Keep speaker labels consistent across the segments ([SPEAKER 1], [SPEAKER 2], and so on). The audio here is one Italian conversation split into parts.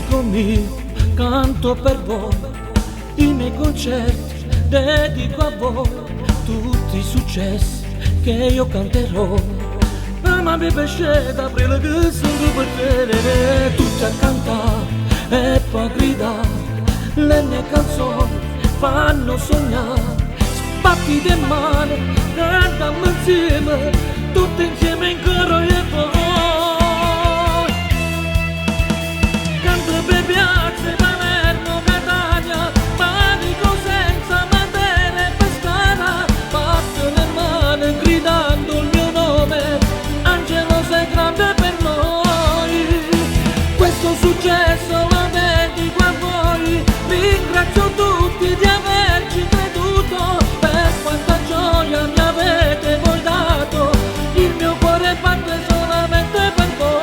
[SPEAKER 1] pubblico mio, canto per voi, i miei concerti dedico a voi, tutti i successi che io canterò. Ma mi piace d'aprile che sono per te, tutti a cantare e poi a gridare, le mie canzoni fanno sognare, sbatti le mani, cantiamo insieme, tutti insieme in coro e poi. Canto per piazze, Palermo, Catania, Bari, Cosenza, Matera e Pescara, batto le mani gridando il mio nome, Angelo sei grande per noi, questo successo lo dedico a voi, ringrazio tutti di averci creduto, per quanta gioia mi avete voi dato, il mio cuore batte solamente per voi.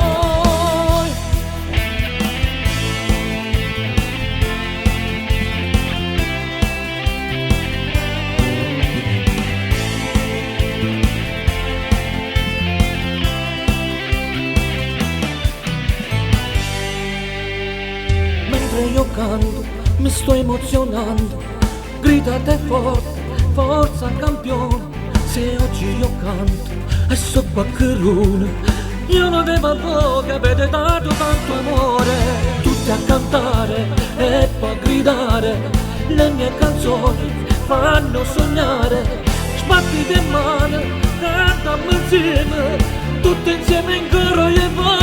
[SPEAKER 1] Mentre io canto, mi sto emozionando, gridate forte, forza campione, se oggi io canto e so qualcuno, io non avevo voi, avete dato tanto amore, tutti a cantare e poi a gridare, le mie canzoni fanno sognare, sbatti le mani, cantiamo insieme, tutti insieme in coro e voi.